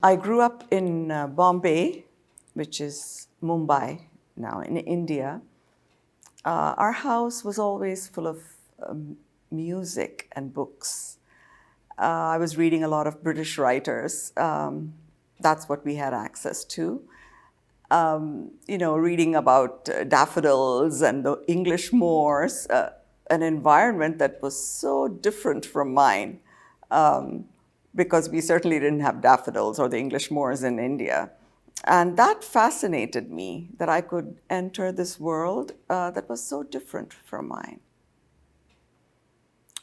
I grew up in Bombay, which is Mumbai now in India. Our house was always full of music and books. I was reading a lot of British writers. That's what we had access to. Reading about daffodils and the English moors, an environment that was so different from mine, because we certainly didn't have daffodils or the English moors in India. And that fascinated me, that I could enter this world that was so different from mine.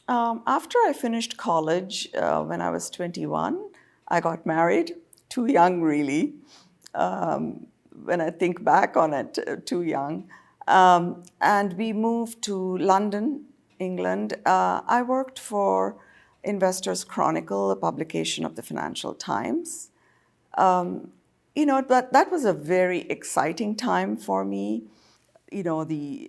After I finished college, when I was 21, I got married, too young really. When I think back on it, too young. And we moved to London, England. I worked for Investors Chronicle, a publication of the Financial Times. That was a very exciting time for me.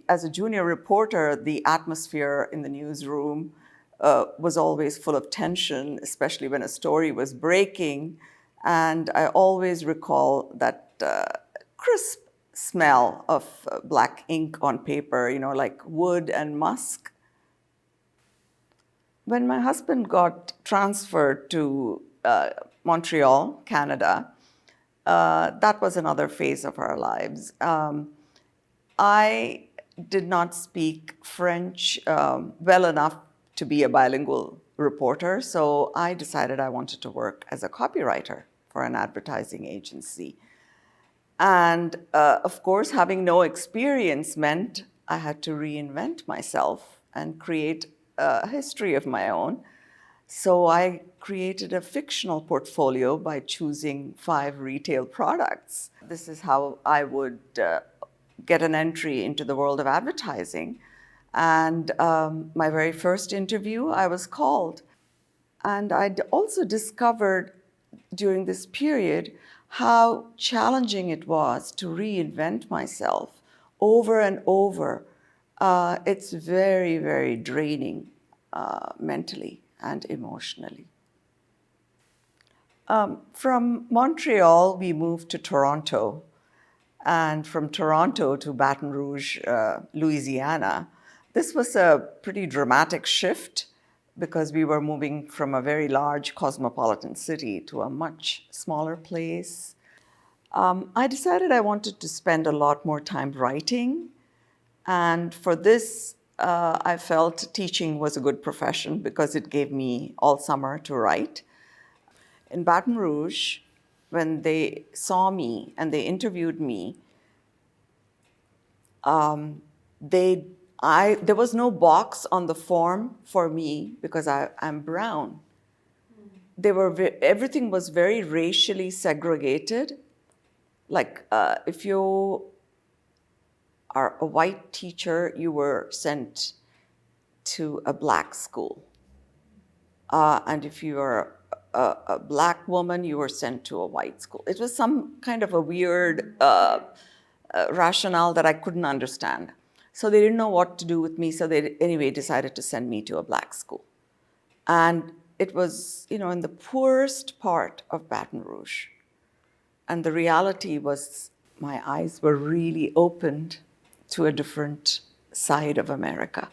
As a junior reporter, the atmosphere in the newsroom was always full of tension, especially when a story was breaking. And I always recall that crisp smell of black ink on paper, like wood and musk. When my husband got transferred to Montreal, Canada, that was another phase of our lives. I did not speak French well enough to be a bilingual reporter, so I decided I wanted to work as a copywriter for an advertising agency. And of course, having no experience meant I had to reinvent myself and create a history of my own. So I created a fictional portfolio by choosing 5 retail products. This is how I would get an entry into the world of advertising. And my very first interview, I was called. And I also discovered during this period how challenging it was to reinvent myself over and over. It's very, very draining mentally and emotionally. From Montreal, we moved to Toronto, and from Toronto to Baton Rouge, Louisiana. This was a pretty dramatic shift because we were moving from a very large cosmopolitan city to a much smaller place. I decided I wanted to spend a lot more time writing, and for this, I felt teaching was a good profession because it gave me all summer to write. In Baton Rouge, when they saw me and they interviewed me, there was no box on the form for me because I'm brown. Everything was very racially segregated. Like if you are a white teacher, you were sent to a black school. And if you are a black woman, you were sent to a white school. It was some kind of a weird rationale that I couldn't understand. So they didn't know what to do with me, so they anyway decided to send me to a black school. And it was, in the poorest part of Baton Rouge. And the reality was my eyes were really opened to a different side of America.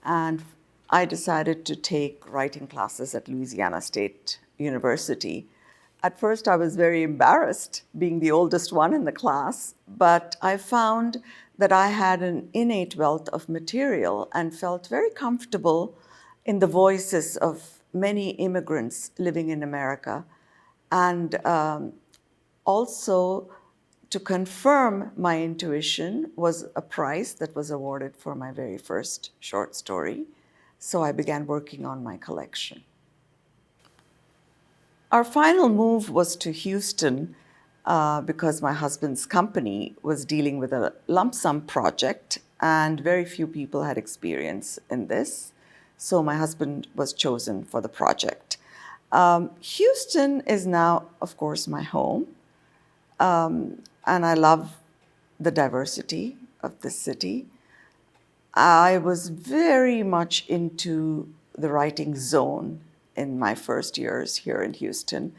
And I decided to take writing classes at Louisiana State University. At first, I was very embarrassed being the oldest one in the class, but I found that I had an innate wealth of material and felt very comfortable in the voices of many immigrants living in America. And also, to confirm my intuition was a prize that was awarded for my very first short story. So I began working on my collection. Our final move was to Houston because my husband's company was dealing with a lump sum project and very few people had experience in this. So my husband was chosen for the project. Houston is now, of course, my home. And I love the diversity of the city. I was very much into the writing zone in my first years here in Houston.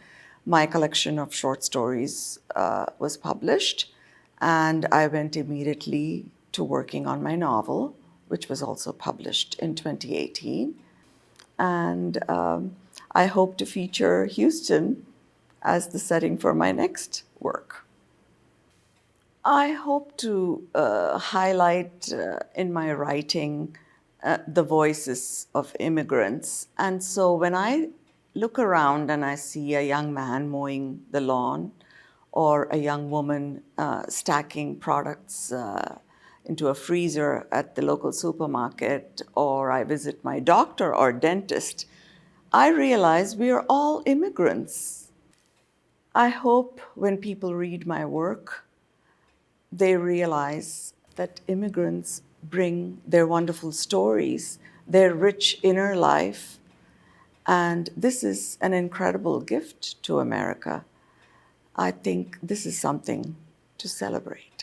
my collection of short stories was published, and I went immediately to working on my novel, which was also published in 2018. And I hope to feature Houston as the setting for my next work. I hope to highlight in my writing the voices of immigrants. And so when I look around and I see a young man mowing the lawn or a young woman stacking products into a freezer at the local supermarket, or I visit my doctor or dentist, I realize we are all immigrants. I hope when people read my work, they realize that immigrants bring their wonderful stories, their rich inner life, and this is an incredible gift to America. I think this is something to celebrate.